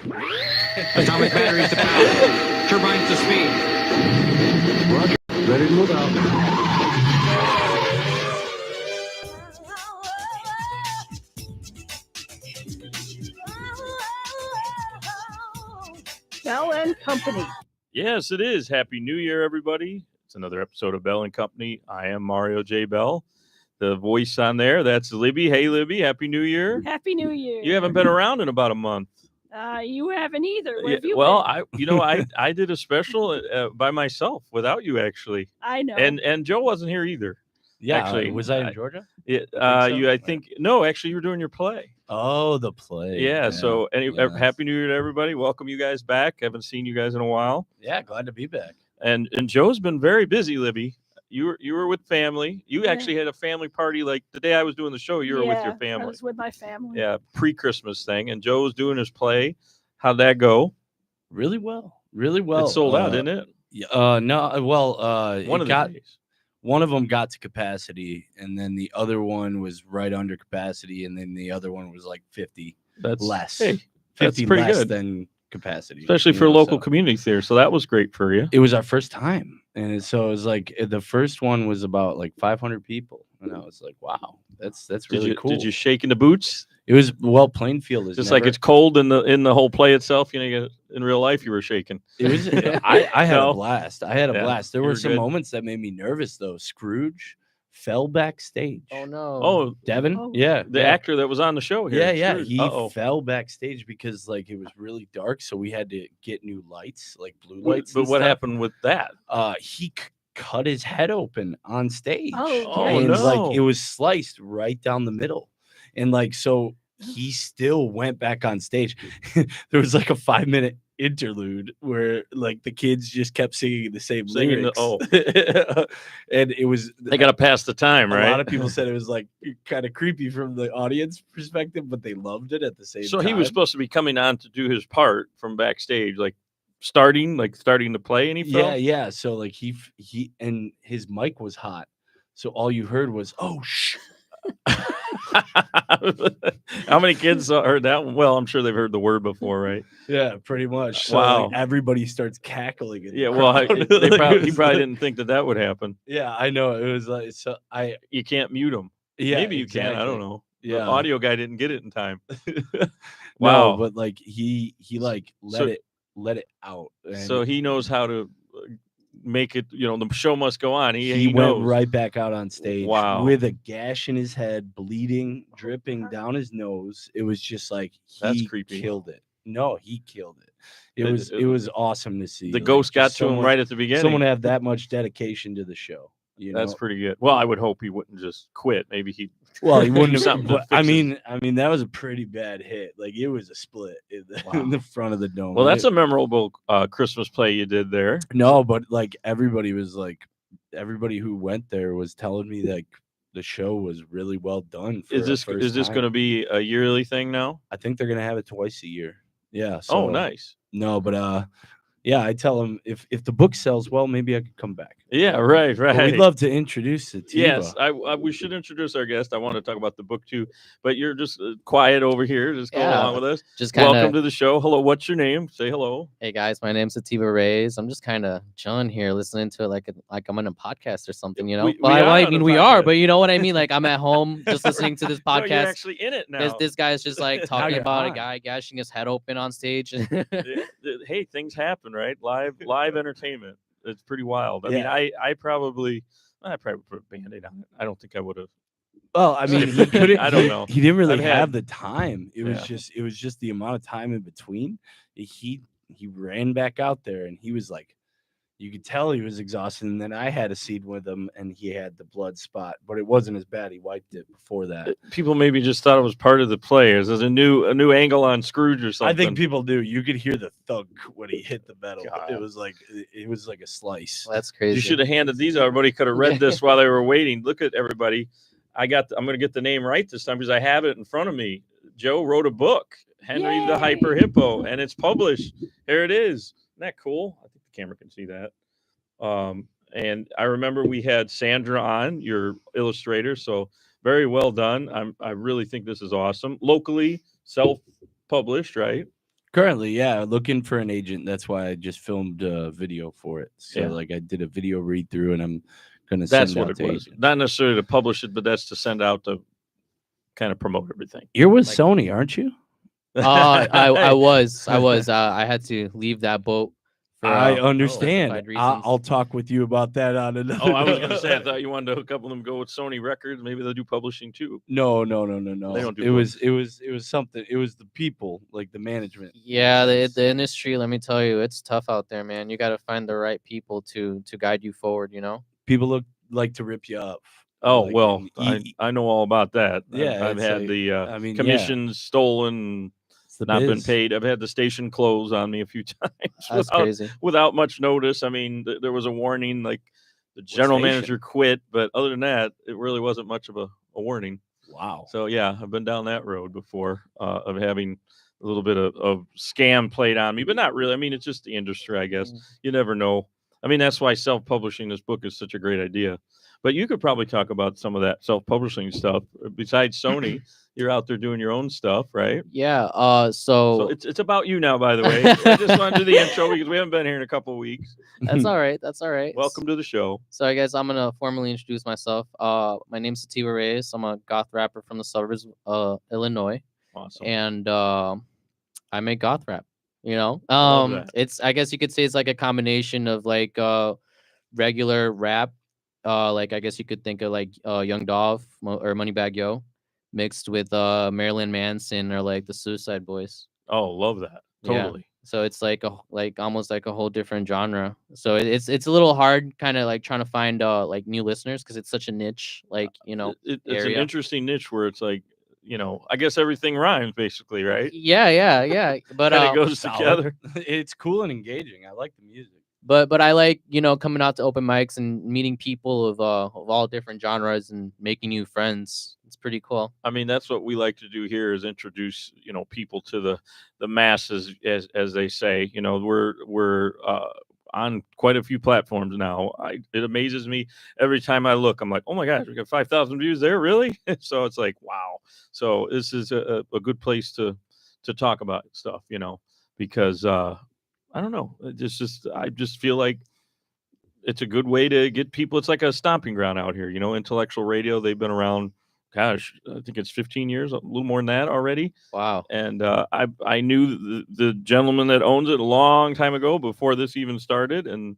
Atomic batteries to power. Turbines to speed. Roger. Ready to move out. Bell and Company. Yes, it is. Happy New Year, everybody. It's another episode of Bell and Company. I am Mario J. Bell. The voice on there, that's Libby. Hey, Libby, Happy New Year. Happy New Year. You haven't been around in about a month. You haven't either. Where have you well, been? I did a special by myself without you, actually. I know. And Joe wasn't here either. Yeah, actually, was I in Georgia? I think no, actually, you were doing your play. Oh, the play. Yeah. So, Happy New Year to everybody. Welcome you guys back. Haven't seen you guys in a while. Yeah, glad to be back. And Joe's been very busy, Libby. You were with family. You actually had a family party like the day I was doing the show. You were with your family. I was with my family. Yeah, pre-Christmas thing. And Joe was doing his play. How'd that go? Really well. Really well. It sold out, didn't it? No. Well, one of the days. One of them got to capacity, and then the other one was right under capacity, and then the other one was like 50 less. Hey, 50 that's pretty less good. Than capacity, especially for local community theater. So that was great for you. It was our first time, and so it was like the first one was about like 500 people, and I was like, wow, that's really cool. Did you shake in the boots? It was Plainfield is just like it's cold in the whole play itself. In real life, you were shaking. It was. I had a blast. I had a blast. There were some good. moments that made me nervous though. Scrooge fell backstage. Oh no! Oh, Devin. Oh. Yeah, the actor that was on the show here. Yeah. He fell backstage because like it was really dark, so we had to get new lights, like blue lights. But what happened with that? He cut his head open on stage. Oh, and no. like it was sliced right down the middle, and like so he still went back on stage. There was like a 5-minute interlude where like the kids just kept singing the same lyrics. And it was they got to pass the time, right? A lot of people said it was like kind of creepy from the audience perspective, but they loved it at the same time. So he was supposed to be coming on to do his part from backstage, like starting to play, and he fell? Yeah. So like he and his mic was hot, so all you heard was oh shh. How many kids heard that one? Well, I'm sure they've heard the word before, right? Yeah, pretty much. So, wow. Like, everybody starts cackling. Yeah, well, he probably didn't think that would happen. Yeah, I know. It was like you can't mute him. Yeah, maybe you can. I don't know. Yeah, the audio guy didn't get it in time. Wow, no, but like he like let it out. So he knows how to make it, the show must go on. He went knows. Right back out on stage. Wow. With a gash in his head, bleeding, dripping down his nose. It was just like that's creepy. Killed it. No, he killed it. It was awesome to see. The ghost got to him right at the beginning. Someone have that much dedication to the show. That's pretty good. Well, I would hope he wouldn't just quit. Maybe he wouldn't have. I mean, that was a pretty bad hit. Like it was a split in the front of the dome. Well, that's a memorable Christmas play you did there. No, but like everybody who went there was telling me that the show was really well done. Is this going to be a yearly thing now? I think they're going to have it twice a year. Yeah. So, nice. No, but yeah, I tell them if the book sells well, maybe I could come back. Yeah, right. But we'd love to introduce it. Yes, we should introduce our guest. I want to talk about the book too, but you're just quiet over here. Just go along with us. Welcome to the show. Hello, what's your name? Say hello. Hey guys, my name's Sativa Reyes. I'm just kind of chilling here, listening to it like I'm on a podcast or something. We are, but you know what I mean. Like I'm at home just listening to this podcast. No, you're actually in it now. This guy's just like talking about a guy gashing his head open on stage. Hey, things happen, right? Live entertainment. It's pretty wild. I mean, I probably put a Band-Aid on it. I don't think I would have. Well, I mean, he couldn't. I don't know. He didn't really have the time. It was just the amount of time in between. He ran back out there, and he was like, you could tell he was exhausted. And then I had a seed with him, and he had the blood spot, but it wasn't as bad. He wiped it before that. People maybe just thought it was part of the play. There's a new angle on Scrooge or something. I think people do. You could hear the thug when he hit the metal. God. It was like a slice. Well, that's crazy. You should have handed these. Everybody could have read this while they were waiting. Look at everybody. I'm going to get the name right this time because I have it in front of me. Joe wrote a book, Henry the Hyper Hippo, and it's published. Here it is. Isn't that cool? I think the camera can see that. And I remember we had Sandra on, your illustrator, so very well done. I really think this is awesome. Locally self-published, right? Currently, yeah, looking for an agent. That's why I just filmed a video for it. So Yeah. like I did a video read through, and I'm gonna That's send what out it to was. agents. Not necessarily to publish it, but that's to send out to kind of promote everything. You're with Like- Sony, aren't you? I was. I had to leave that boat. For, I specified understand. reasons. I'll talk with you about that on another. Oh, I was going to say, I thought you wanted to hook up with them, go with Sony Records. Maybe they'll do publishing too. No. They don't do It was something. It was the people, like the management. Yeah, the industry. Let me tell you, it's tough out there, man. You got to find the right people to guide you forward. You know. People like to rip you up. Oh, Like, well, and I know all about that. Yeah, I've it's had like- the I mean, yeah. commissions stolen, it's the not been biz. paid. I've had the station close on me a few times That's crazy. without much notice. I mean, there was a warning, like the general station? manager quit, but other than that, it really wasn't much of a warning. Wow. So yeah, I've been down that road before of having a little bit of scam played on me, but not really. I mean, it's just the industry, I guess. You never know. I mean, that's why self-publishing this book is such a great idea. But you could probably talk about some of that self-publishing stuff. Besides Sony, you're out there doing your own stuff, right? Yeah. So it's about you now, by the way. I just want to do the intro because we haven't been here in a couple of weeks. That's all right. That's all right. Welcome to the show. So, I guess I'm gonna formally introduce myself. My name's Sativa Reyes. I'm a goth rapper from the suburbs of Illinois, Awesome. and I make goth rap. You know, love that. it's, I guess you could say it's like a combination of like regular rap. Like I guess you could think of like Young Dolph or Moneybagg Yo mixed with Marilyn Manson or like the Suicide Boys. Oh, love that. Yeah. Totally. So it's like almost like a whole different genre. So it's a little hard kind of like trying to find like new listeners because it's such a niche, like, you know. It's an area. interesting niche where it's like, you know, I guess everything rhymes basically, right? Yeah. But And it goes solid. together. It's cool and engaging. I like the music. But I like, you know, coming out to open mics and meeting people of all different genres and making new friends. It's pretty cool. I mean, that's what we like to do here is introduce, you know, people to the masses, as they say. You know, we're on quite a few platforms now. It amazes me every time I look. I'm like, oh my gosh, we got 5,000 views there, really? So it's like, wow. So this is a good place to talk about stuff, you know, because I don't know. I just feel like it's a good way to get people. It's like a stomping ground out here, you know. Intellectual radio. They've been around. Gosh, I think it's 15 years, a little more than that already. Wow. And I knew the gentleman that owns it a long time ago before this even started, and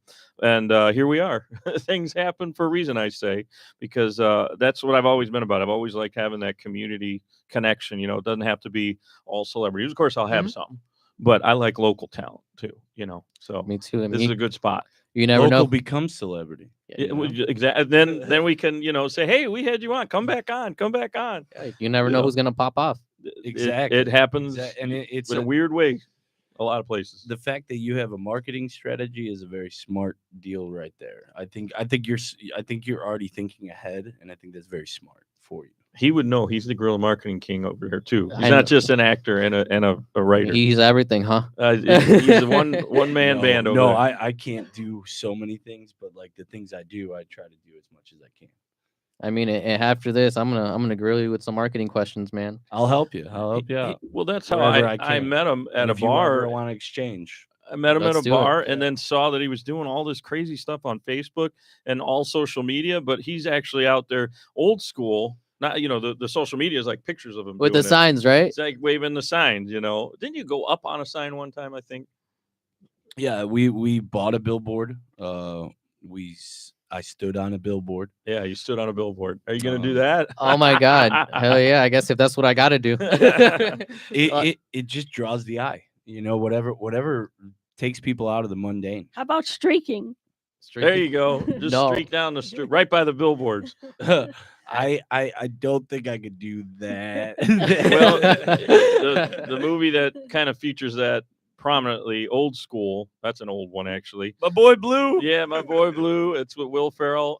here we are. Things happen for a reason, I say, because that's what I've always been about. I've always liked having that community connection. You know, it doesn't have to be all celebrities. Of course, I'll have some, but I like local talent too. You know, so Me too. this is a good spot. You never Local know. becomes celebrity. Exactly. Then we can, you know, say, hey, we had you on. Come back on. Yeah, you never You know know. who's gonna pop off. Exactly. It happens, And it's in a weird way. A lot of places. the fact that you have a marketing strategy is a very smart deal right there. I think you're already thinking ahead, and I think that's very smart for you. He would know. He's the guerrilla marketing king over here too. He's I not know. just an actor and a writer. He's everything, huh? He's a one man band over No, there. I can't do so many things, but like the things I do, I try to do as much as I can. I mean, after this, I'm gonna grill you with some marketing questions, man. I'll help you. I'll help you out. Well, that's how Wherever I I can. met him at And a if you bar. ever want to exchange. I met him Let's at a do it. bar and then saw that he was doing all this crazy stuff on Facebook and all social media, but he's actually out there old school. Not, you know, the social media is like pictures of him With the doing it. signs, right? It's like waving the signs, you know. Didn't you go up on a sign one time, I think? Yeah, we bought a billboard. I stood on a billboard. Yeah, you stood on a billboard. Are you going to do Um, that? Oh my God! Hell yeah! I guess if that's what I gotta do. It just draws the eye. You know, whatever takes people out of the mundane. How about streaking? There you go. Just No. streak down the street, right by the billboards. I don't think I could do that. Well, the movie that kind of features that prominently, Old School. That's an old one, actually. my boy Blue. Yeah, my boy Blue. It's with Will Ferrell.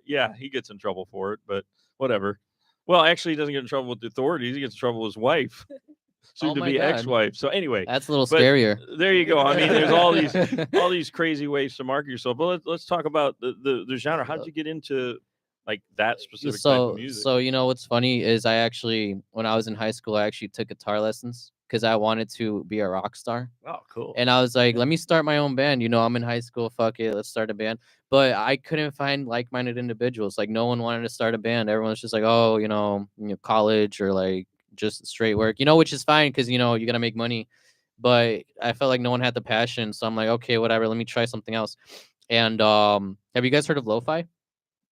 Yeah, he gets in trouble for it, but whatever. Well, actually, he doesn't get in trouble with the authorities. He gets in trouble with his wife, soon Oh to my be God. ex-wife. So anyway, That's a little but scarier. there you go. I mean, there's all these crazy ways to market yourself. But let's talk about the genre. How did you get into like that specific type of music? So you know what's funny is I actually, when I was in high school, I actually took guitar lessons because I wanted to be a rock star. Oh, cool. And I was like, let me start my own band. I'm in high school. Fuck it, let's start a band. But I couldn't find like-minded individuals. Like no one wanted to start a band. Everyone's just like, oh, college or like just straight work. Which is fine because you gotta make money. But I felt like no one had the passion, so I'm like, okay, whatever. Let me try something else. And have you guys heard of lo-fi?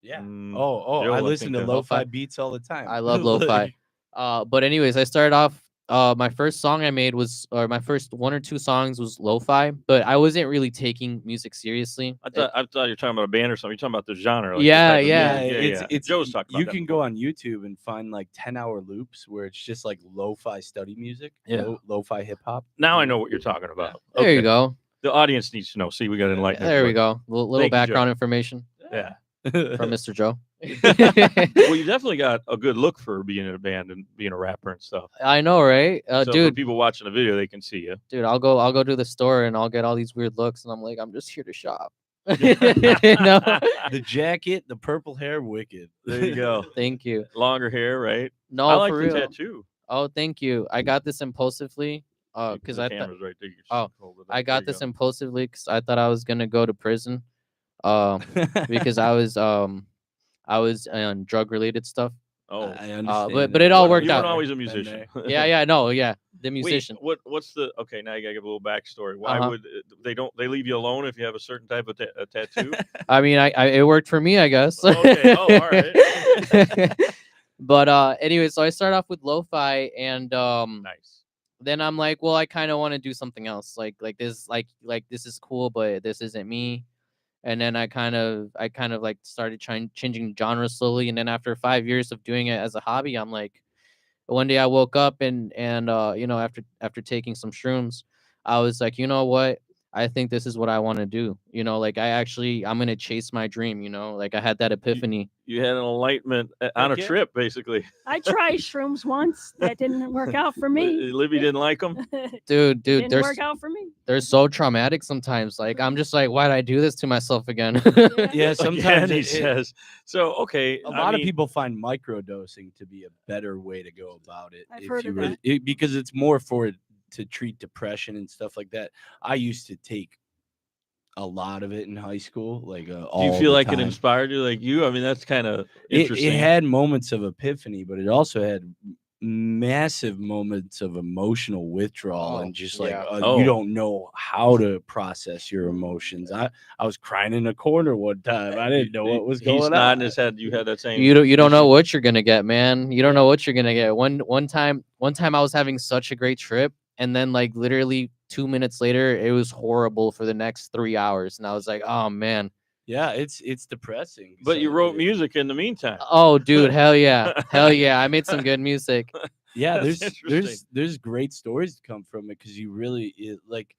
Yeah. Joe, I I listen to think lo-fi lo-fi beats all the time. I love lo-fi. But anyways, I started off. My first song I made or my first 1 or 2 songs was lo-fi, but I wasn't really taking music seriously. I thought you were talking about a band or something. You're talking about the genre. Like Yeah, the type of yeah. music. It's Joe's talking about you that can before. go on YouTube and find like 10-hour loops where it's just like lo-fi study music. Yeah. Lo-fi hip hop. Now I know what you're talking about. There you go. The audience needs to know. See, we got to enlighten. There we everybody. go. Little Thank you, background Joe. information Yeah. from Mr. Joe. Well, you definitely got a good look for being in a band and being a rapper and stuff. I know, right? So for Dude, people watching the video, they can see you. I'll go to the store and I'll get all these weird looks, and I'm like, I'm just here to shop. The jacket, the purple hair, wicked. There you go. Thank you. Longer hair, right? No, I like for the real. tattoo. Oh, thank you. I got this impulsively. Because The I thought camera's right there. You Oh, should hold it up. I There got you this go. impulsively because I thought I was gonna go to prison. Because I was on drug related stuff. Oh, I understand. but it all you worked weren't out. always a Been musician. Yeah, the musician. Wait, what's the? Okay, now you gotta give a little backstory. Why Uh-huh. would they leave you alone if you have a certain type of a tattoo? I mean, I it worked for me, I guess. Okay. Oh, all right. But anyway, so I start off with lo-fi, and Nice. then I'm like, well, I kind of want to do something else, like this, like this is cool, but this isn't me. And then I kind of like started changing genres slowly, and then after 5 years of doing it as a hobby, I'm like, one day I woke up and after taking some shrooms, I was like, you know what? I think this is what I want to do. Like I'm gonna chase my dream. Like I had that epiphany. You had an enlightenment on a yeah. trip, basically. I tried shrooms once. That didn't work out for me. Libby didn't like them. Dude, Didn't they're work out for me. they're so traumatic sometimes. Like I'm just like, why'd I do this to myself again? Yeah, sometimes he says. So okay, a lot of people find microdosing to be a better way to go about it. I've if heard you of really, because it's more to treat depression and stuff like that. I used to take a lot of it in high school, like all Do you feel the like it time. inspired you? Like you? I mean, that's kind of It interesting. had moments of epiphany, but it also had massive moments of emotional withdrawal and just like yeah. you don't know how to process your emotions. I was crying in a corner one time. I didn't know what was going He's on. nodding his head. You had that same. You don't know issue? what you're gonna get, man. You don't know what you're gonna get. One time I was having such a great trip, and then like literally 2 minutes later, it was horrible for the next 3 hours, and I was like, oh man. Yeah, it's depressing. But you So wrote music in the meantime. Oh, dude, hell yeah, hell yeah! I made some good music. Yeah, That's there's interesting. there's great stories to come from it because you really like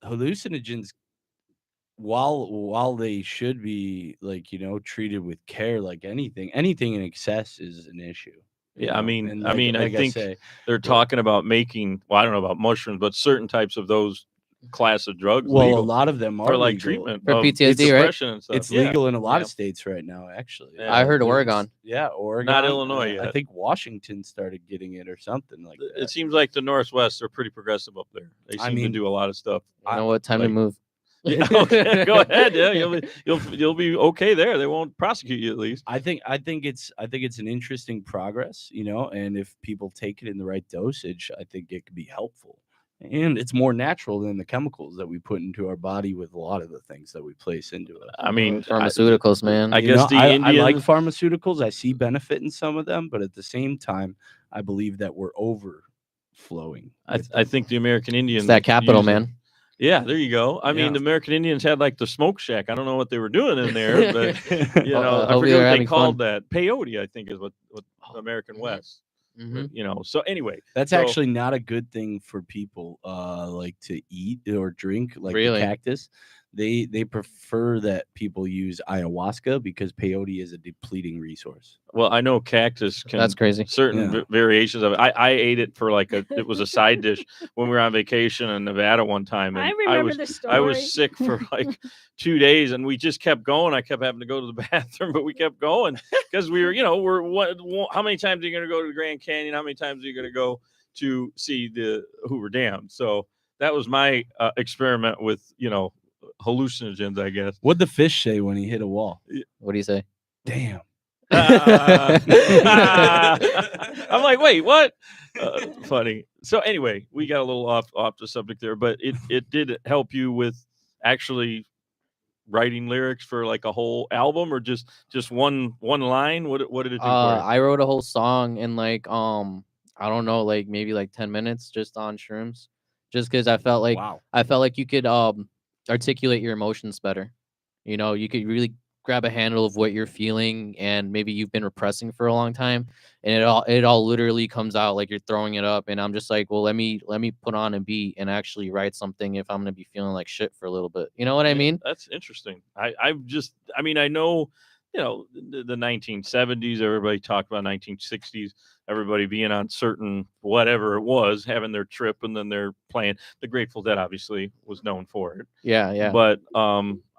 hallucinogens. While they should be like treated with care, like anything in excess is an issue. Yeah, I mean, And I think say, they're talking about making. Well, I don't know about mushrooms, but certain types of those class of drugs well, legal a lot of them are for like legal. treatment For of PTSD, right? depression and stuff. It's Yeah. legal in a lot Yeah. of states right now, actually. Yeah. I heard There's- Oregon. Yeah, Oregon. Not Illinois I yet. think Washington started getting it or something like that. It seems like the Northwest are pretty progressive up there. They I seem to mean, do a lot of stuff. You know what? Time like- to move. Yeah, okay, go ahead. Yeah, you'll be okay there. They won't prosecute you at least. I think it's an interesting progress, and if people take it in the right dosage, I think it could be helpful. And it's more natural than the chemicals that we put into our body with a lot of the things that we place into it. I mean, Pharmaceuticals, man. I You guess know, the I Indians. like pharmaceuticals. I see benefit in some of them, but at the same time, I believe that we're overflowing. I think the American Indians. It's that capital, use it. man. Yeah, there you go. I mean, Yeah. the American Indians had like the smoke shack. I don't know what they were doing in there, but I Hopefully forget they're what they having called fun. that. Peyote, I think, is what American West. Mhm. So anyway, That's so- actually not a good thing for people like to eat or drink, like Really? the cactus. They prefer that people use ayahuasca because peyote is a depleting resource. Well, I know cactus can. That's crazy. Certain Yeah. variations of it. I ate it for it was a side dish when we were on vacation in Nevada one time. And I remember was, the story. I was sick for like 2 days, and we just kept going. I kept having to go to the bathroom, but we kept going because we were, how many times are you going to go to the Grand Canyon? How many times are you going to go to see the Hoover Dam. So that was my experiment with, hallucinogens, I guess. What'd the fish say when he hit a wall? What do you say? Damn. I'm like, wait, what? Funny. So anyway, we got a little off the subject there, but it did help you with actually writing lyrics for like a whole album, or just one line. What did it do for you? I wrote a whole song in like I don't know, like maybe like 10 minutes just on shrooms, just because I felt like you could articulate your emotions better. You could really grab a handle of what you're feeling, and maybe you've been repressing for a long time, and it all literally comes out like you're throwing it up. And I'm just like, well, let me put on a beat and actually write something if I'm gonna be feeling like shit for a little bit. You know what I mean? That's interesting. I know, the 1970s, everybody talked about 1960s, everybody being on certain whatever it was, having their trip, and then they're playing. The Grateful Dead obviously was known for it. Yeah. But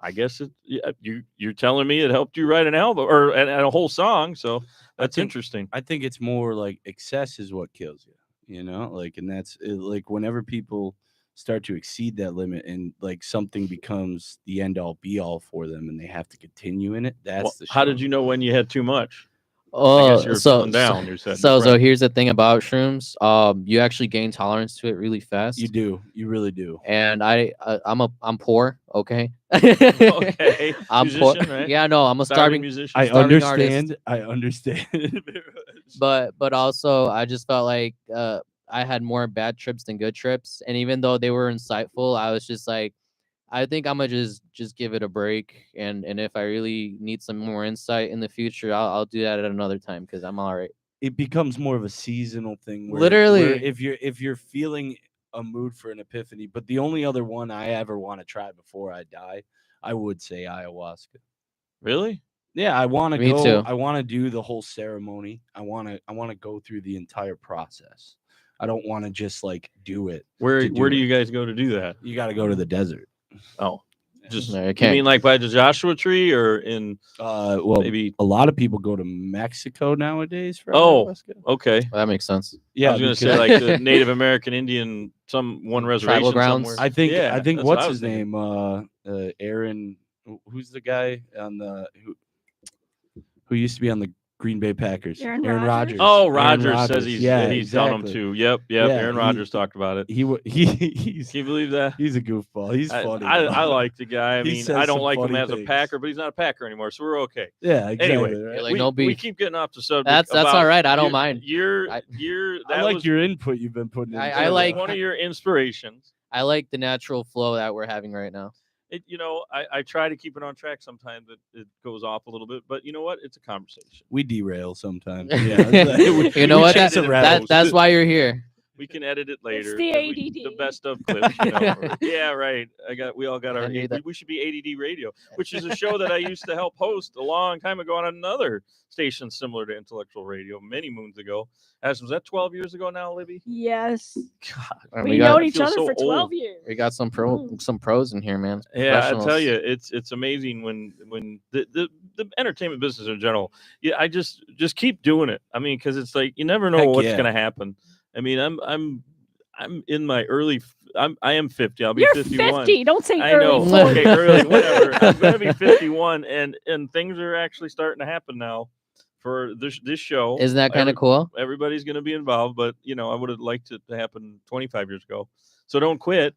I guess you're telling me it helped you write an album or and a whole song, so that's interesting. I think it's more like excess is what kills you, like, and that's like whenever people start to exceed that limit and like something becomes the end all be all for them and they have to continue in it. That's How did you know when you had too much? I Oh, guess you're feeling down. You said so here's the thing about shrooms. You actually gain tolerance to it really fast. You do. You really do. And I'm poor. Okay. Okay. I'm Musician, poor. right? Yeah, no, I'm a starving musician. I starving understand. artist. I understand. But also I just felt like I had more bad trips than good trips, and even though they were insightful, I was just like, I think I'm gonna just give it a break, and if I really need some more insight in the future, I'll do that at another time because I'm all right. It becomes more of a seasonal thing. Literally. where if you're feeling a mood for an epiphany, but the only other one I ever want to try before I die, I would say ayahuasca. Really? Yeah, I want to Me go. too. I want to do the whole ceremony. I want to go through the entire process. I don't want to just like do it. Where do do it. you guys go to do that? You got to go to the desert. Oh, just Okay. you mean like by the Joshua Tree, or in Well, maybe? a lot of people go to Mexico nowadays for Oh, ayahuasca. okay. Well, that makes sense. Yeah, I was going to say like the Native American Indian, one reservation grounds. somewhere. I think Yeah, I think that's what what's I was his thinking. name? Aaron. Who's the guy on the who used to be on the Green Bay Packers? Aaron Rodgers. Rodgers? Oh, Aaron Rogers says Rodgers. he's Yeah, he's done them exactly. too. Yep. Yeah, Aaron Rodgers talked about it. He's Can you believe that? he's a goofball. He's funny. I like the guy. I He mean, says I don't some like him funny as a things. Packer, but he's not a Packer anymore, so we're okay. Yeah, exactly. Anyway, right? You're like, we, no we beef. keep getting off the subject. That's about all right. I don't mind. You're I I like your input you've been putting in. I like- one of your inspirations. I like the natural flow that we're having right now. I try to keep it on track. Sometimes it goes off a little bit, but you know what? It's a conversation. we derail sometimes. You know what? chase it That's why you're here. We can edit it later. the The ADD. best of clips. Yeah, right. We all got our. I knew that. We should be ADD Radio, which is a show that I used to help host a long time ago on another station similar to Intellectual Radio many moons ago. Was that 12 years ago now, Libby? Yes. God. And We got known I each feel other so for 12 old. years. we got some pros in here, man. Yeah, I tell Professionals. you, it's amazing when the entertainment business in general. Yeah, I just keep doing it. I mean, because it's like you never know Heck what's yeah. gonna happen. I mean, I'm in my early. I am 50. I'll be You're 51. 50. Don't say I early. know. 40. Okay, early, whatever. I'm gonna be 51, and things are actually starting to happen now for this show. Isn't that kind of cool? Everybody's gonna be involved, but I would have liked it to happen 25 years ago. So don't quit.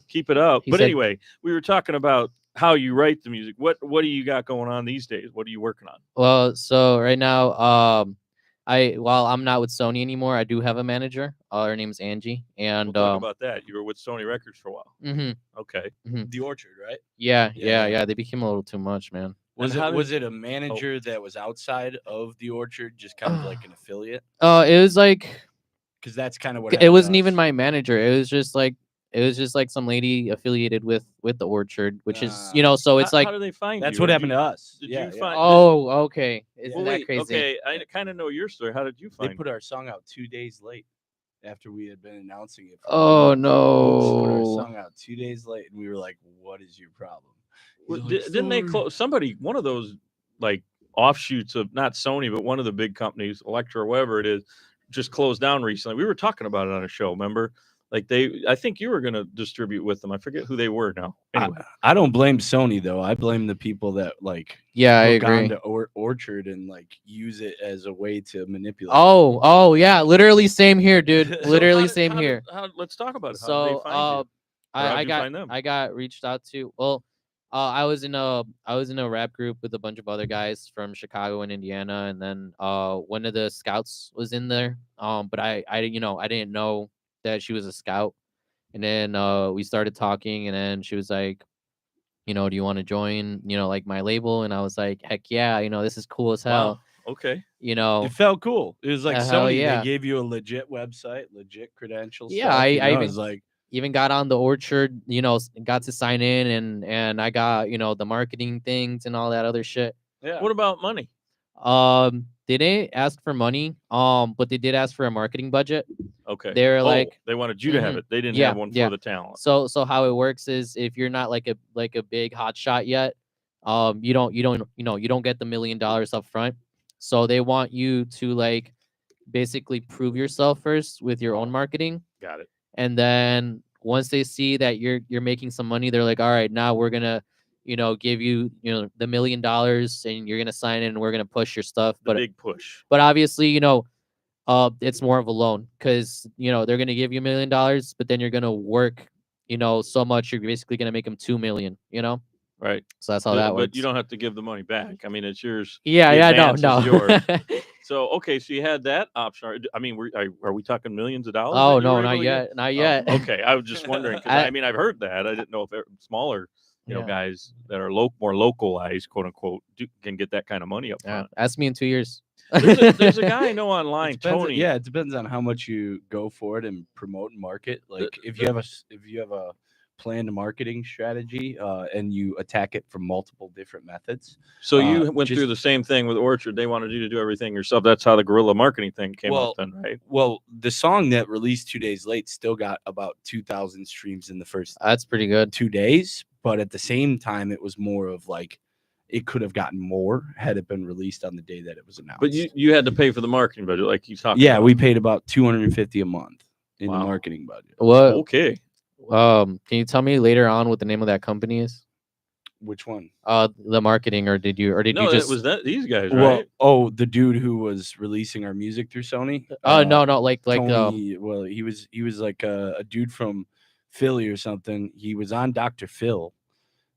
Keep it up. He But said- anyway, we were talking about how you write the music. What do you got going on these days? What are you working on? Well, so right now, while I'm not with Sony anymore, I do have a manager. Her name's Angie, and We'll talk about that. You were with Sony Records for a while. mhm. Okay. The Orchard, right? Yeah, Yeah. they became a little too much, man. Was And how it did- a manager that was outside of the Orchard, just kind of like an affiliate? It was like Because that's kind of what it happened to wasn't even us. my manager. It was just like some lady affiliated with the Orchard, which is so it's how do they find you? That's what Did happened you- to us. Did Yeah, you yeah. find? Oh, okay. Isn't Well, that wait, crazy? okay, I kind of know your story. How did you They find? put our song out 2 days late after we had been announcing it. for Oh months. They put our no. song out 2 days late, and we were like, "What is your problem?" Well, He's like, didn't they "Sorry." close somebody? One of those like offshoots of not Sony, but one of the big companies, Electra or whatever it is, just closed down recently. We were talking about it on a show. Remember? Like I think you were going to distribute with them. I forget who they were now. Anyway, I don't blame Sony though. I blame the people that like Yeah, I hook agree. onto Orchard and like use it as a way to manipulate. Oh yeah, literally same here, dude. So Literally same here. Let's talk about it. How did So they find you? How'd I you find them? I got reached out to. Well, I was in a rap group with a bunch of other guys from Chicago and Indiana, and then one of the scouts was in there. But I didn't know that she was a scout, and then we started talking, and then she was like, do you want to join, like my label? And I was like, heck yeah, this is cool as hell. Wow. Okay. It felt cool. It was like Hell Sony. yeah. They gave you a legit website, legit credentials. Yeah, stuff, I it even was like even got on the Orchard, got to sign in, and I got, the marketing things and all that other shit. yeah. What about money? They didn't ask for money, but they did ask for a marketing budget. Okay. They were like, they wanted you to have Mhm. it. They didn't Yeah, have one yeah. for the talent. So how it works is if you're not like a big hot shot yet, you don't get the $1 million up front. So they want you to like basically prove yourself first with your own marketing, Got it. and then once they see that you're making some money, they're like, all right, now we're gonna give you the $1 million, and you're gonna sign in, and we're gonna push your stuff. The big push. But obviously, it's more of a loan, because they're gonna give you $1 million, but then you're gonna work so much, you're basically gonna make them 2 million. Right. So that's how that works. But you don't have to give the money back. I mean, it's yours. Yeah, The yeah, advance no. is yours. So okay, so you had that option. I mean, are we talking millions of dollars? Oh that you no, were not able to get? yet, not Oh, yet. okay, I was just wondering because I- I mean I've heard that. I didn't know if smaller, Yeah. guys that are more localized, quote unquote, can get that kind of money up Yeah, front. ask me in 2 years. There's a guy I know It online, depends, Tony. yeah, it depends on how much you go for it and promote and market. Like if you have a planned marketing strategy and you attack it from multiple different methods. So you went just- through the same thing with Orchard. They wanted you to do everything yourself. That's how the guerrilla marketing thing came up then, right? Well, the song that released 2 days late still got about 2,000 streams in the first That's pretty good. 2 days, but at the same time, it was more of like it could have gotten more had it been released on the day that it was announced. But you had to pay for the marketing budget, like you talked yeah, about. we paid about $250 a month in the Wow. marketing budget. What? Okay. Can you tell me later on what the name of that company is? Which one? The marketing, or did you No, just? it was these guys, Well, right? the dude who was releasing our music through Sony. No, like Tony, well, he was like a dude from Philly or something. He was on Dr. Phil,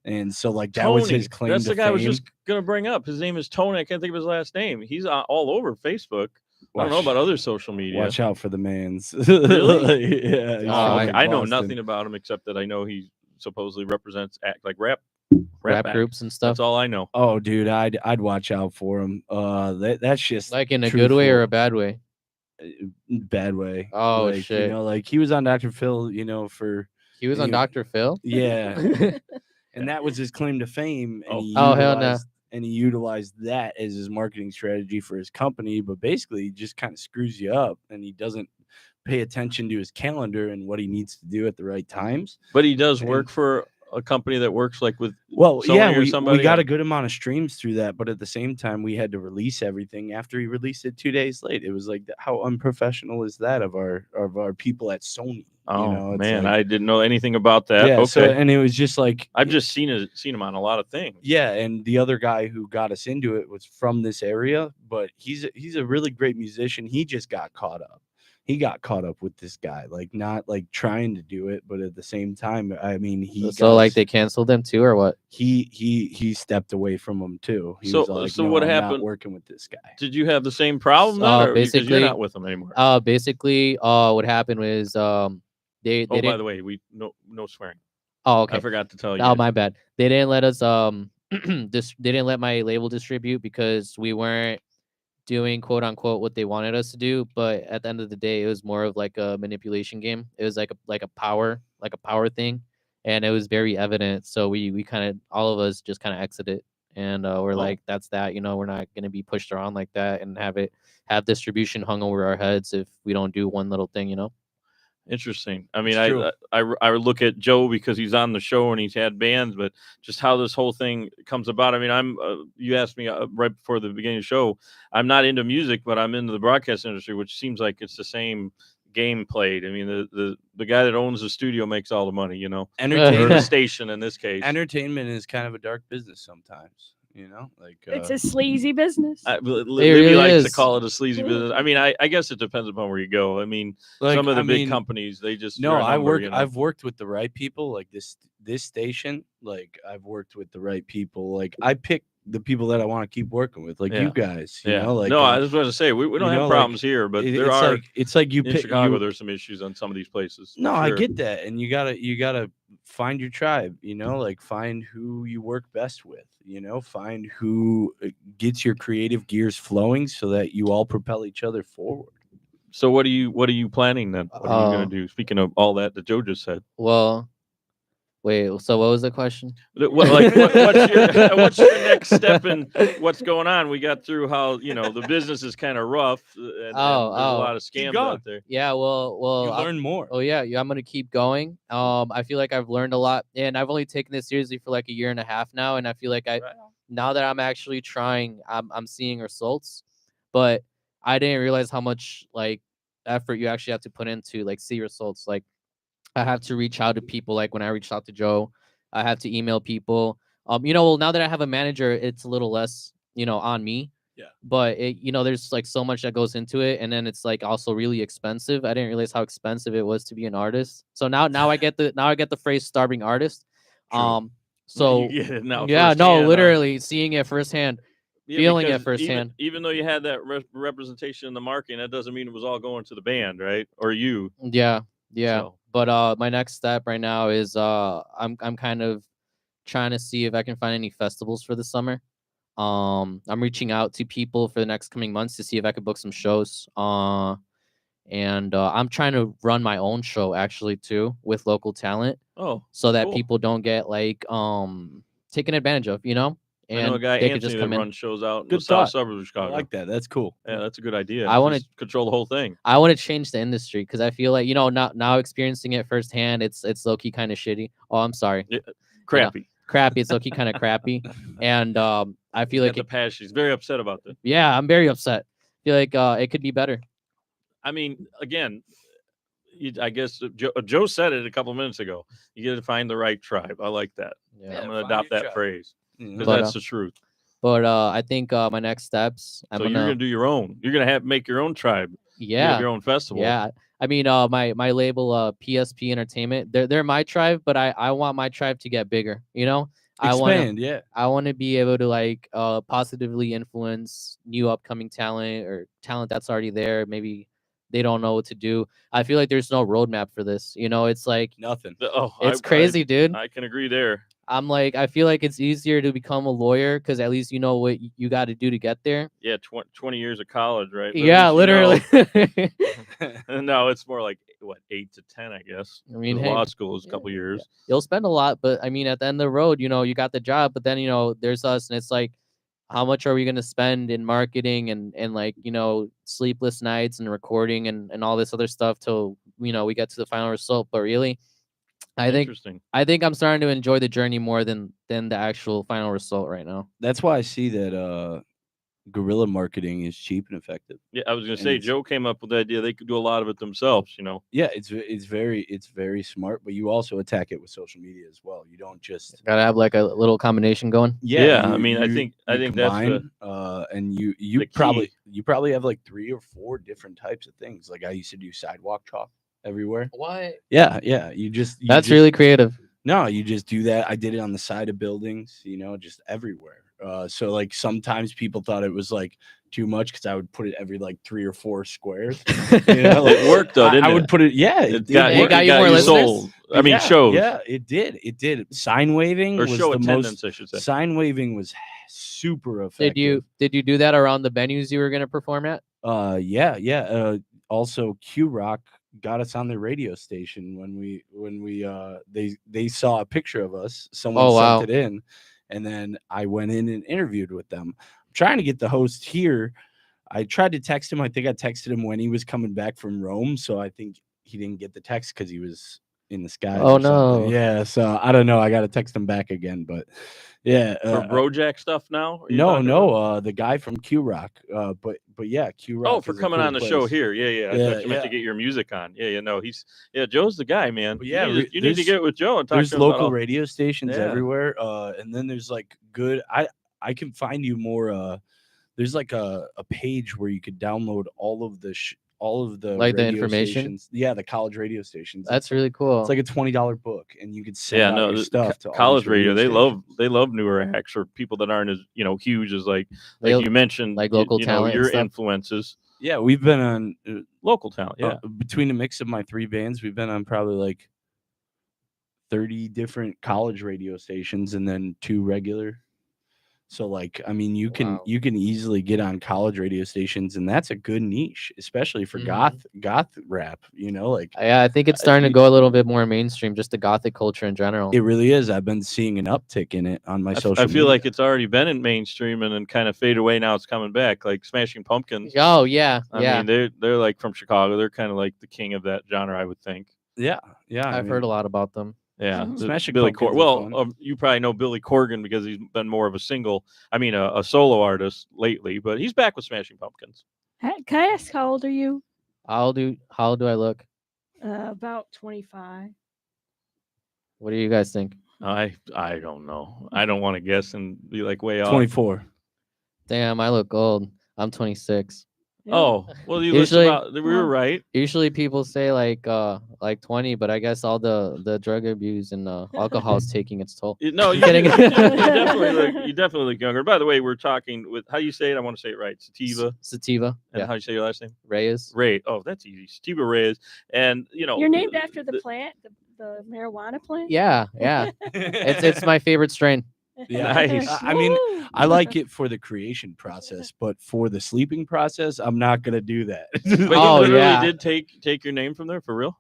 and so like that was his claim That's to the guy fame. I was just gonna bring up. His name is Tony. I can't think of his last name. He's all over Facebook. I don't know about other social media. Watch out for the man's. Really? Yeah. he's Oh, from I know Boston. nothing about him except that I know he supposedly represents rap rap acts. groups and stuff. That's all I know. Oh, dude, I'd watch out for him. That's just Like in a good way or a truthful. bad way? Bad way. Oh, like, shit. like he was on Dr. Phil, for He was on you- Dr. Phil. yeah, and that was his claim to fame. And he Oh, hell no. And he utilized that as his marketing strategy for his company, but basically he just kind of screws you up, and he doesn't pay attention to his calendar and what he needs to do at the right times. But he does And- work for a company that works like with Well, Sony yeah, or we somebody, got or- a good amount of streams through that, but at the same time, we had to release everything after he released it 2 days late. It was like, how unprofessional is that of our people at Sony? Oh It's man, like- I didn't know anything about that. yeah. Okay. So, and it was just like, I've just seen him on a lot of things. yeah. And the other guy who got us into it was from this area, but he's a really great musician. He just got caught up. He got caught up with this guy, like not like trying to do it, but at the same time, I mean, So like they canceled them too, or what? he stepped away from him too. He So- was like, so "No, what I'm not happened- working with this guy?" Did you have the same problem then, or because basically- you're not with them anymore? Basically, what happened was they Oh, by didn't. the way, no swearing. Oh, okay. I forgot to tell you. Oh, my bad. They didn't let us they didn't let my label distribute because we weren't doing quote unquote what they wanted us to do. But at the end of the day, it was more of like a manipulation game. It was like a power thing, and it was very evident. So we kind of, all of us just kind of exited, and we're like, that's that. We're not gonna be pushed around like that and have distribution hung over our heads if we don't do one little thing. Interesting. I mean, It's true. I look at Joe because he's on the show and he's had bands, but just how this whole thing comes about. I mean, you asked me right before the beginning of the show. I'm not into music, but I'm into the broadcast industry, which seems like it's the same game played. I mean, the guy that owns the studio makes all the money, or the Entertainment, station in this case. entertainment is kind of a dark business sometimes. Like It's a sleazy business. Libby really likes to is. call it a sleazy business. I mean, I guess it depends upon where you go. I mean, some of the big companies, they just no. you're a number, I've worked with the right people. Like this station. Like I've worked with the right people. Like I pick the people that I want to keep working with. Like you guys. You know. Like no, I just want to say we don't have problems here, but there are. It's like you in pick Chicago. There's some issues on some of these places. No, I get that, and you gotta find your tribe. Like find who you work best with. Find who gets your creative gears flowing, so that you all propel each other forward. So what are you planning then? What are you gonna do? Speaking of all that Joe just said. Well, wait. So what was the question? What's your next step in what's going on? We got through how the business is kind of rough, and there's a lot of scams out there. Yeah. Well. You learn more. Oh yeah. I'm gonna keep going. I feel like I've learned a lot, and I've only taken this seriously for like a year and a half now, and I feel like now that I'm actually trying, I'm seeing results, but I didn't realize how much like effort you actually have to put into like see results. Like I have to reach out to people. Like when I reached out to Joe, I have to email people. Well, now that I have a manager, it's a little less, on me. Yeah. But there's like so much that goes into it, and then it's like also really expensive. I didn't realize how expensive it was to be an artist. So now I get the phrase starving artist. True. So You get it now yeah, no, firsthand, literally seeing it firsthand, feeling it because firsthand. Even though you had that representation in the marketing, that doesn't mean it was all going to the band, right? Or you. Yeah. So. But my next step right now is I'm kind of trying to see if I can find any festivals for the summer. I'm reaching out to people for the next coming months to see if I could book some shows. And I'm trying to run my own show actually too with local talent. Oh, so that cool. people don't get like taken advantage of, And I know a guy, they Anthony, could just that come in. runs shows out in Good the south thought. suburbs of Chicago. I like that. That's cool. Yeah, that's a good idea. I wanna- Just control the whole thing. I want to change the industry because I feel like now experiencing it firsthand, it's low key kind of shitty. Oh, I'm sorry, Yeah, crappy. crappy. It's low key kind of crappy, and I feel like the passion. He's very upset about that. yeah, I'm very upset. I feel like it could be better. I mean, again, I guess Joe said it a couple of minutes ago. You got to find the right tribe. I like that. Yeah. I'm going to find adopt your that tribe. phrase Mhm. because But, that's the truth. But I think my next steps. So you're going to do your own. You're going to make your own tribe. You have your own festival. Yeah. I mean, my label, PSP Entertainment, they're my tribe, but I want my tribe to get bigger. Expand, I want to be able to like positively influence new upcoming talent or talent that's already there. Maybe they don't know what to do. I feel like there's no roadmap for this. It's like nothing. Oh, it's crazy, dude. I can agree there. I'm like, I feel like it's easier to become a lawyer because at least you know what you got to do to get there. Yeah, 20 years of college, right? But Yeah, literally. No, it's more like 8 to 10, I guess. I mean, law school is a couple years. You'll spend a lot, but I mean, at the end of the road, you got the job, but then there's us, and it's like, how much are we gonna spend in marketing and like sleepless nights and recording and all this other stuff till we get to the final result? But really, I think I'm starting to enjoy the journey more than the actual final result right now. That's why I see that guerrilla marketing is cheap and effective. Yeah, I was gonna say Joe came up with the idea they could do a lot of it themselves. Yeah, it's very smart, but you also attack it with social media as well. You don't just Gotta have like a little combination going. Yeah, I mean, I think combine, that's and you the probably have like 3 or 4 different types of things. Like I used to do sidewalk chalk everywhere. What? Yeah. That's really creative. No, you just do that. I did it on the side of buildings, just everywhere. So like sometimes people thought it was like too much because I would put it every like 3 or 4 squares. It worked though, didn't I it? would put it. Yeah, it got you more listeners? sold. I mean, shows. Yeah, it did. Sign waving or was show the attendance, most. I should say. Sign waving was super effective. Did you do that around the venues you were gonna perform at? Yeah. Also, Q Rock got us on their radio station when they saw a picture of us. Someone sent it in, and then I went in and interviewed with them. I'm trying to get the host here. I tried to text him. I think I texted him when he was coming back from Rome, so I think didn't get the text because he was in the sky. Oh, no. Yeah, so I don't know. I got to text him back again, but yeah. For Brojack stuff now? Are you No, talking about? no, the guy from Q Rock. But yeah, Q Rock. Oh, for coming on the show here. Yeah. I thought you meant to get your music on. Yeah. No, Joe's the guy, man. But yeah, you need to get with Joe and talk there's to him about local all- radio stations Yeah. everywhere. And then there's like good. I can find you more. There's like a page where you could download all of the Like the radio information? stations. Yeah, the college radio stations. That's really cool. It's like a $20 book, and you could send out your the stuff to all college these radio. stations. They love newer acts or people that aren't as huge as like They- you mentioned, like local you know, talent and your stuff? influences, Yeah, we've been on local talent. Yeah, between the mix of my 3 bands, we've been on probably like 30 different college radio stations and then 2 regular. So like, I mean, you can easily get on college radio stations, and that's a good niche, especially for goth rap, you know, like Yeah, I think it's starting to go a little bit more mainstream, just the gothic culture in general. it really is. I've been seeing an uptick in it on my social I feel media. like it's already been in mainstream and then kind of fade away. Now it's coming back, like Smashing Pumpkins. Oh yeah, I mean, they're like from Chicago. They're kind of like the king of that genre, I would think. Yeah. I've heard a lot about them. Yeah, Mhm. Smashing Billy Pumpkins Corgan. are Well, fun. you probably know Billy Corgan because he's been more of a solo artist lately, but he's back with Smashing Pumpkins. Can I ask how old are you? How old do I look? About 25. What do you guys think? I don't know. I don't want to guess and be like way off. 24. Damn, I look old. I'm 26. Oh, well, you Usually- listen about, we were right. Usually people say like 20, but I guess all the drug abuse and alcohol is taking its toll. No, you, Kidding. you definitely look younger. By the way, we're talking with, how do you say it? I want to say it right. Sativa. Sativa. And Yeah. how do you say your last name? Reyes. Ray. Oh, that's easy. Sativa Reyes. And, You're named after the plant, the marijuana plant? Yeah. It's my favorite strain. Yeah. Nice. I mean, Woo! I like it for the creation process, but for the sleeping process, I'm not gonna do that. But you Oh, literally yeah. did take your name from there for real?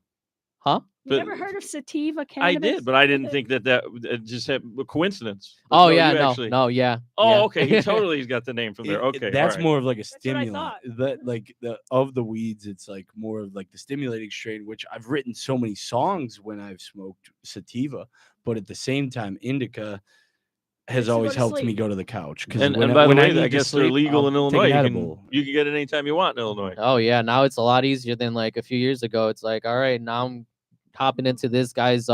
Huh? You but- never heard of sativa I cannabis? did, but I didn't think that it just had a coincidence. But Oh no, yeah, you no, actually- no, yeah. Oh, yeah. okay. He totally got the name from there. Okay, That's all right. more of like a what I stimulant. thought. That like of the weeds, it's like more of like the stimulating strain, which I've written so many songs when I've smoked sativa, but at the same time, indica has Makes you go always to helped me sleep. go to the couch. Because And by the way, need I to guess they're sleep, legal I'll in take Illinois. an You edible. can get it anytime you want in Illinois. Oh yeah, now it's a lot easier than like a few years ago. It's like, all right, now I'm hopping into this guy's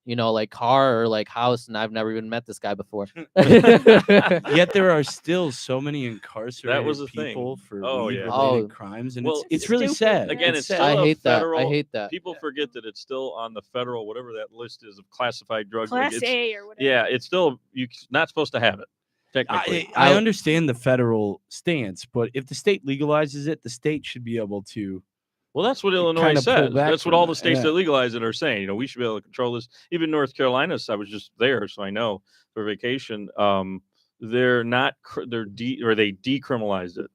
like car or like house, and I've never even met this guy before. Yet there are still so many incarcerated was the thing. people for Oh, weed yeah. related Oh. crimes, and Well, it's really Stupid. sad. Again, Yeah. it's sad. still I a hate that. federal. I hate that. People forget that it's still on the federal, whatever that list is of classified drugs. like, Class it's- A or whatever. Yeah, it's still you're not supposed to have it technically. I understand the federal stance, but if the state legalizes it, the state should be able to. Well, that's what Illinois kinda pull says. back That's what from all the that, states yeah. that legalize it are saying. We should be able to control this. Even North Carolina, I was just there, so I know for vacation. They're not. They decriminalized it.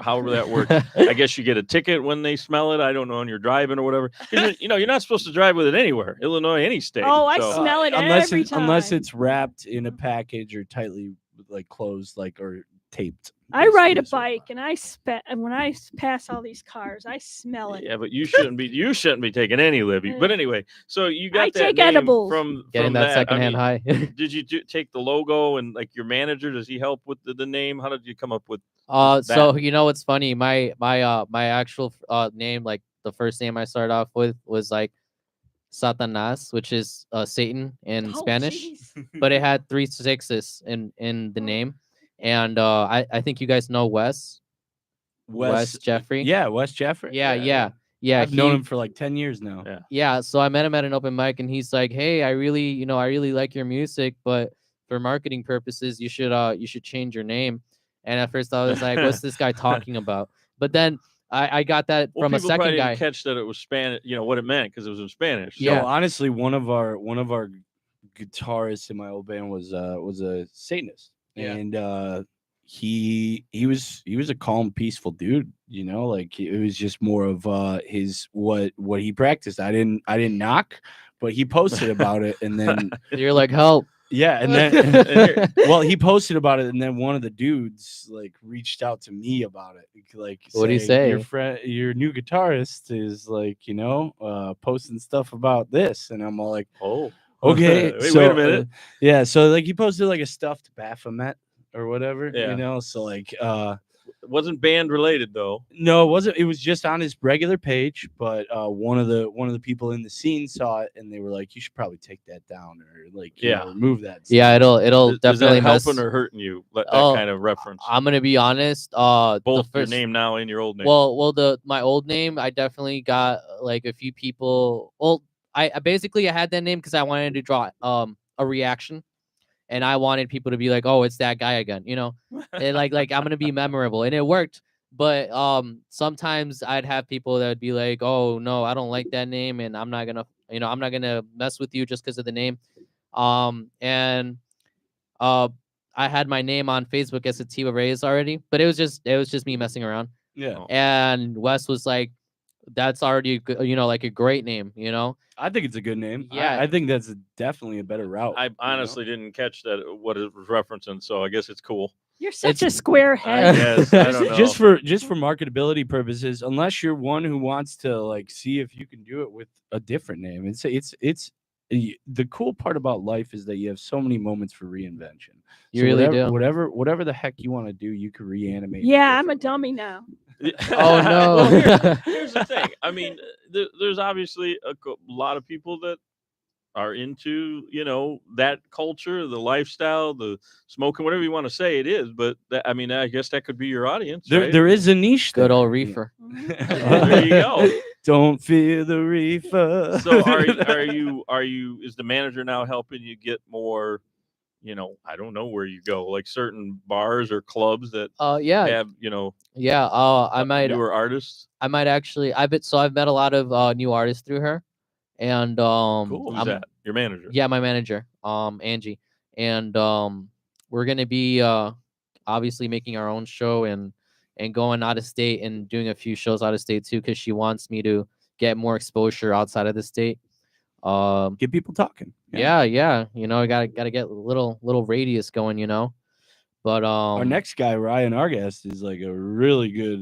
However that works. I guess you get a ticket when they smell it. I don't know, when you're driving or whatever. 'Cause you're not supposed to drive with it anywhere. Illinois, any state. Oh, I so- smell it unless every unless time. it's wrapped in a package or tightly like closed, like or taped. I Yes, ride a yes, or bike and when I pass all these cars, I smell it. Yeah, but you shouldn't be taking any living. But anyway, so you got I that take name edibles. from Getting that I secondhand mean, high. Did you take the logo and like your manager? Does he help with the name? How did you come up with? So that? you know what's funny? My actual name, like the first name I started off with, was like Satanas, which is Satan in Oh, Spanish, jeez. but it had 3 6s in the name. And I think you guys know Wes Jeffrey. Yeah, Wes Jeffrey. Yeah. I've known him for like 10 years now. Yeah. Yeah, so I met him at an open mic, and he's like, "Hey, I really like your music, but for marketing purposes, you should change your name." And at first, I was like, "What's this guy talking about?" But then I got that Well, from a people second probably guy. didn't catch that it was Spanish. What it meant because it was in Spanish. So- Yeah. So honestly, one of our guitarists in my old band was a Satanist, Yeah. and he was a calm, peaceful dude. Like it was just more of his what he practiced. I didn't knock, but he posted about it, and then You're like, "Help!" Yeah, and then well, he posted about it, and then one of the dudes like reached out to me about it. Like, What'd he saying, Your say? friend, your new guitarist is like, posting stuff about this, and I'm all like, Oh, okay. wait So a minute. yeah, so like he posted like a stuffed Baphomet or whatever, Yeah. So like, It wasn't band related though. no, it wasn't. It was just on his regular page, but one of the people in the scene saw it, and they were like, "You should probably take that down, or like, Yeah. remove that." Yeah, stuff." it'll Is definitely that mess. helping or hurting you? That Oh, kind of reference. I'm gonna be honest. Both the your first name now and your old name. well, my old name, I definitely got like a few people. Well, I basically I had that name because I wanted to draw a reaction, and I wanted people to be like, "Oh, it's that guy again," and like I'm gonna be memorable, and it worked. But sometimes I'd have people that would be like, "Oh no, I don't like that name, and I'm not gonna mess with you just because of the name." And uh, I had my name on Facebook as Sativa Reyes already, but it was just me messing around. Yeah, And Wes was like, "That's already like a great name, I think it's a good name. Yeah. I think that's definitely a better route. I honestly didn't catch that what it was referencing, so I guess it's cool. You're such It's- a square I head. guess I don't know. just for marketability purposes, unless you're one who wants to like see if you can do it with a different name. The cool part about life is that you have so many moments for reinvention. You really whatever, do. Whatever the heck you want to do, you can reanimate. Yeah, I'm a different dummy ways. now. Oh, no. Well, here's the thing. I mean, there's obviously a lot of people that are into that culture, the lifestyle, the smoking, whatever you want to say it is. But I mean, I guess that could be your audience. Right? There is a niche. Good there. old reefer. There you go. Don't fear the reefer. So are you? Is the manager now helping you get more? I don't know where you go, like certain bars or clubs that Yeah. have Yeah. I might newer artists. actually I've met a lot of new artists through her. And Cool. Who's that? Your manager? Yeah, my manager, Angie. And we're gonna be obviously making our own show and going out of state and doing a few shows out of state too, because she wants me to get more exposure outside of the state. Get people talking. Yeah. Gotta get a little radius going. But Our next guy, Ryan Argast, is like a really good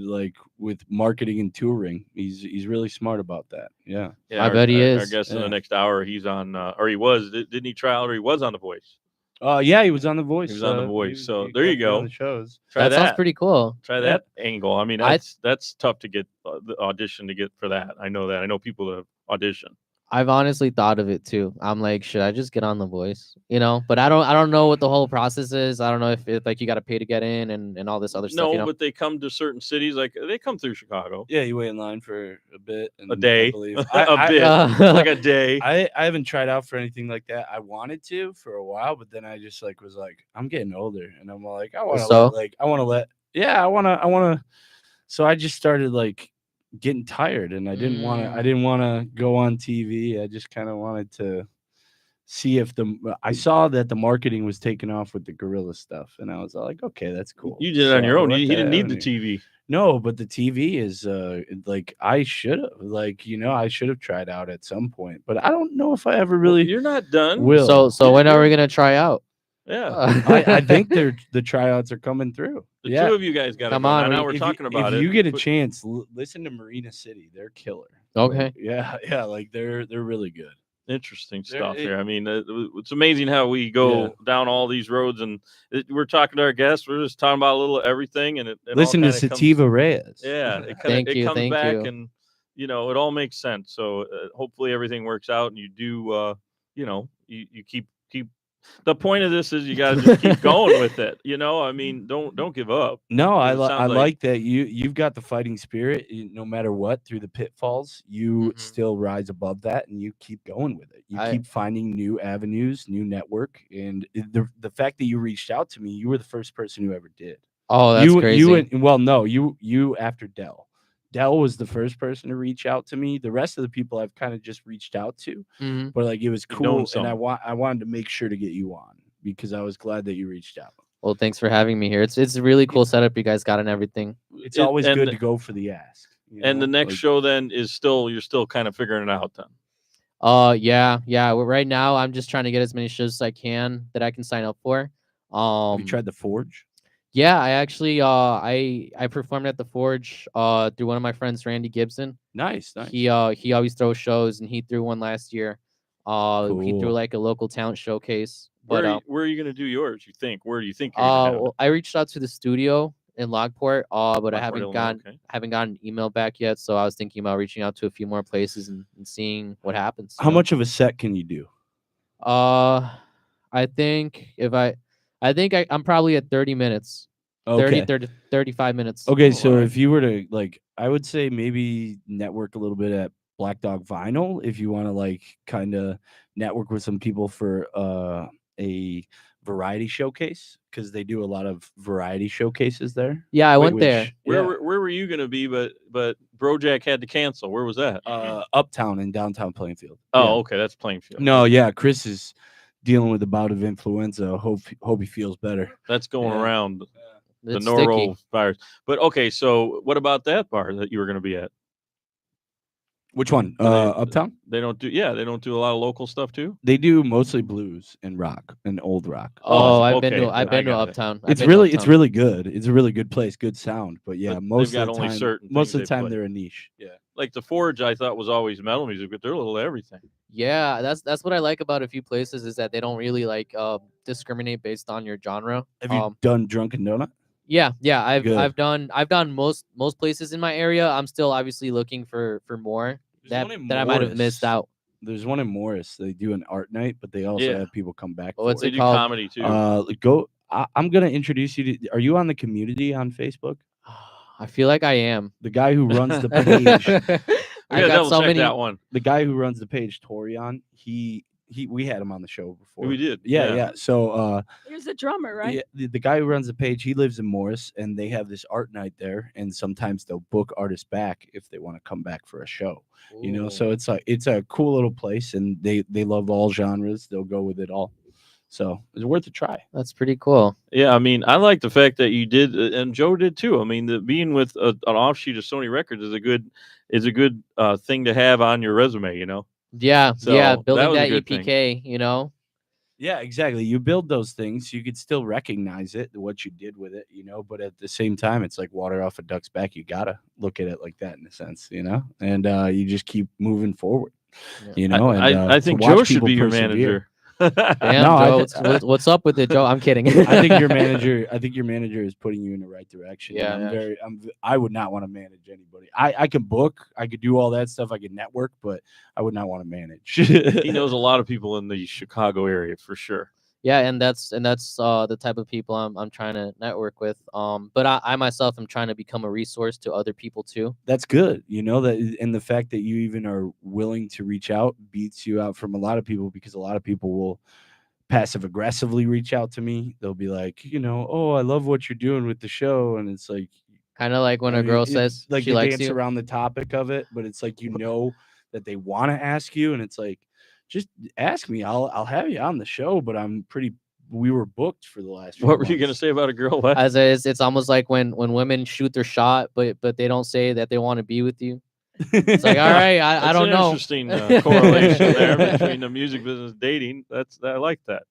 with marketing and touring. He's really smart about that. Yeah. I bet he is. I guess in Yeah. the next hour he's on, or he was. Didn't he try out, or he was on The Voice? Yeah, he was on The Voice. He was on The Voice. So there got you to be on go. the shows. Try that sounds pretty cool. Try that angle. I mean, that's tough to get the audition to get for that. I know that. I know people that audition. I've honestly thought of it too. I'm like, should I just get on The Voice? But I don't know what the whole process is. I don't know if like you got to pay to get in and all this other stuff. No, but they come to certain cities. Like they come through Chicago. Yeah, you wait in line for a bit. And A day. I believe. A bit. Like a day. I haven't tried out for anything like that. I wanted to for a while, but then I just was like, I'm getting older, and I'm like, I want to. So I just started getting tired, and I didn't want to go on TV. I just kind of wanted to see if I saw that the marketing was taking off with the gorilla stuff, and I was like, okay, that's cool. You did it on your own. You didn't need the TV. No, but the TV is I should have I should have tried out at some point, but I don't know if I ever really. You're not done. Will. So when are we gonna try out? Yeah, I think the tryouts are coming through. the two of you guys got to Come go. on, Now we're If talking about if it. you get a chance, listen to Marina City. They're killer. Okay. Yeah, they're really good. Interesting There- stuff it- here. I mean, it's amazing how we go Yeah. down all these roads, and we're talking to our guests. We're just talking about a little everything, and it all Listen to kinda comes- Sativa Reyes. Yeah, it Thank you, comes thank back, you. and it all makes sense. So hopefully everything works out, and you do. You keep. The point of this is you got to just keep going with it. I mean, don't give up. No, I It sounds like that you've got the fighting spirit. No matter what, through the pitfalls, you Mhm. still rise above that, and you keep going with it. You keep finding new avenues, new network, and the fact that you reached out to me, you were the first person who ever did. Oh, that's crazy. You after Dell. Dell was the first person to reach out to me. The rest of the people I've kind of just reached out to, Mhm. but it was You've known cool, and some. I wanted to make sure to get you on because I was glad that you reached out. Well, thanks for having me here. It's a really cool setup you guys got and everything. It's always and good the- to go for the ask. And the next show then is you're still kind of figuring it out then. Yeah. Well, right now, I'm just trying to get as many shows as I can that I can sign up for. Have you tried the Forge? Yeah, I actually I performed at the Forge through one of my friends, Randy Gibson. Nice. He always throws shows, and he threw one last year. He threw Cool. like a local talent showcase. But Where are you going to do yours? You think? Where do you think you're going to have well, I reached out to the studio in Lockport, but I Lockport, Illinois, okay. haven't gotten an email back yet. So I was thinking about reaching out to a few more places and seeing what happens. How much of a set can you do? I think I'm probably at 30 minutes. Okay. 35 minutes. Okay, Oh, so alright. if you were to like, I would say maybe network a little bit at Black Dog Vinyl if you want to like kind of network with some people for a variety showcase because they do a lot of variety showcases there. Yeah, I Wait, went there. Where yeah. where were you going to be? But Brojack had to cancel. Where was that? Uptown in downtown Plainfield. Oh, Yeah. okay, that's Plainfield. No, yeah, Chris is dealing with a bout of influenza. Hope he feels better. That's going Yeah. around the It's sticky. norovirus. But okay, so what about that bar that you were going to be at? Which one? Do they- Uptown? They don't do a lot of local stuff too. They do mostly blues and rock and old rock. Oh, I've okay, been to I got it. Uptown. I've It's been to really Uptown. good. It's a really good place, good sound. But yeah, But most they've of got the only time, certain most of things the they time play. they're a niche. Yeah. Like the Forge, I thought was always metal music, but they're a little of everything. Yeah, that's what I like about a few places is that they don't really like discriminate based on your genre. Have you done Drunken Donut? Yeah, Good. I've done most places in my area. I'm still obviously looking for more There's that one in I might have missed Morris. out. There's one in Morris. They do an art night, but they also Yeah. have people come back. What's for They it do called? comedy too. Go. I'm gonna introduce you to. Are you on the community on Facebook? I feel like I am. The guy who runs the page. I gotta double check that one. The guy who runs the page, Torian. We had him on the show before. We did. Yeah. So Here's a drummer, right? yeah, the guy who runs the page, he lives in Morris, and they have this art night there, and sometimes they'll book artists back if they want to come back for a show. You know, so it's a cool little place, and they love all genres. They'll go with it all. So it's worth a try. That's pretty cool. Yeah, I mean, I like the fact that you did, and Joe did too. I mean, being with an offshoot of Sony Records is a good thing to have on your resume. You know. Yeah, So, yeah, that building was a that good thing. EPK, you know. Yeah, exactly. You build those things, you could still recognize it, what you did with it, you know, but at the same time, it's like water off a duck's back. You gotta look at it like that in a sense, you know, and you just keep moving forward, Yeah. you know. And I think to watch Joe should people be your persevere. manager. Damn, No, I Joe, what's up with it, Joe? I'm kidding. I think your manager is putting you in the right direction. Yeah, and I would not want to manage anybody. I can book, I could do all that stuff, I could network, but I would not want to manage. He knows a lot of people in the Chicago area for sure. Yeah, and that's the type of people I'm trying to network with. But I myself am trying to become a resource to other people too. That's good, you know, that, and the fact that you even are willing to reach out beats you out from a lot of people, because a lot of people will passive aggressively reach out to me. They'll be like, you know, oh, I love what you're doing with the show, and it's like, Kind of like when I a mean, girl it's says like she they likes dance you. around the topic of it, but it's like, you know, that they want to ask you, and it's like, just ask me. I'll have you on the show, but we were booked for the last few What were you gonna months. say about a girl? What? As it's almost like when women shoot their shot, but they don't say that they want to be with you. It's like, all right, I That's don't an know. Interesting correlation there between the music business dating. I like that.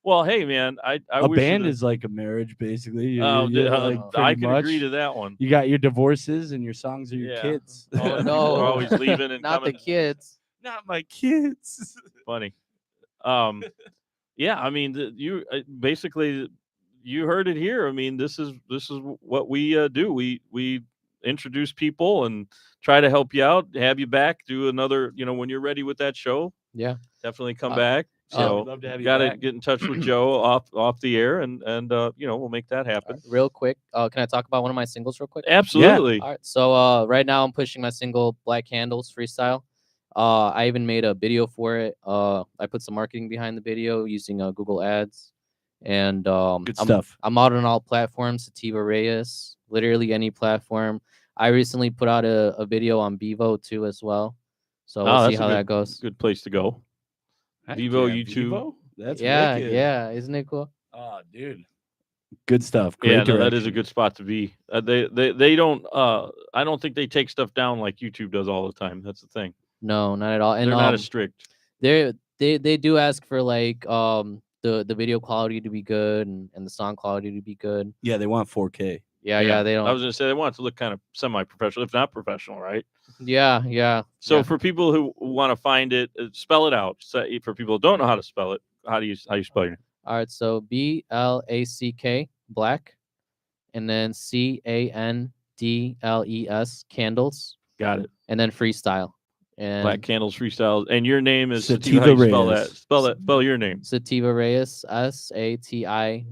Well, hey man, I A wish band you is like a marriage, basically. Oh, Like, I pretty can agree much. to that one. You got your divorces, and your songs are your Yeah. kids. Oh, People no. are always leaving and Not coming. the kids. Not my kids. Funny. Yeah, I mean, you basically you heard it here. I mean, this is what we do. We introduce people and try to help you out, have you back, do another. You know, when you're ready with that show, Yeah. definitely come back. Yeah, So we'd love to have you got to back. get in touch with Joe off the air, and you know, we'll make that happen. Real quick, can I talk about one of my singles real quick? Absolutely. All right. So right now I'm pushing my single Black Candles freestyle. I even made a video for it. I put some marketing behind the video using Google Ads, and Good stuff. I'm out on all platforms. Sativa Reyes, literally any platform. I recently put out a video on Bevo too as well. So we'll see that's a how that goes. Good place to go. Heck Vivo, yeah, YouTube. Vivo? That's Yeah, wicked. yeah, isn't it cool? Oh, dude. Good stuff. Great Yeah, no, that is a direction. good spot to be. They don't. I don't think they take stuff down like YouTube does all the time. That's the thing. No, not at all. And They're not as strict. they do ask for like the video quality to be good and the sound quality to be good. Yeah, they want 4K. Yeah, they don't. I was gonna say they want it to look kind of semi-professional, if not professional, right? Yeah. So for people who want to find it, spell it out. So for people who don't know how to spell it, how you spell your name? All right, so BLACK Black, and then CANDLES Candles, Got it. and then Freestyle. And Black Candles Freestyle. And your name is Sativa how you spell Reyes. that. Spell your name. Sativa Reyes, SATIVA,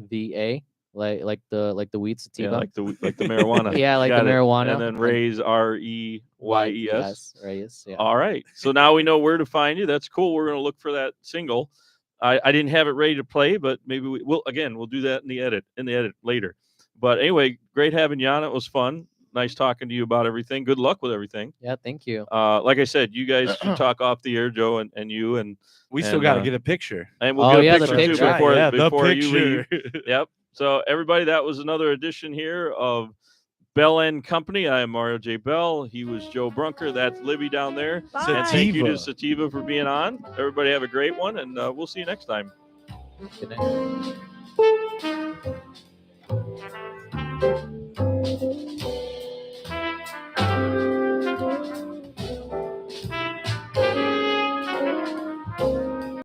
like the weed sativa. Yeah, like the marijuana. Yeah, like Got the it. marijuana. And then Reyes, REYES. Reyes. Yeah. All right. So now we know where to find you. That's cool. We're gonna look for that single. I didn't have it ready to play, but maybe we'll do that in the edit later. But anyway, great having you on. It was fun. Nice talking to you about everything. Good luck with everything. Yeah, thank you. Like I said, you guys should talk off the air, Joe, and you, and We still got to get a picture. and we'll get a the picture too picture. before the you leave. picture. Yep. So everybody, that was another edition here of Bell and Company. I am Mario J. Bell. He was Joe Brunker. That's Libby down there. Bye. And thank you to Sativa for being on. Everybody have a great one, and we'll see you next time. Good night.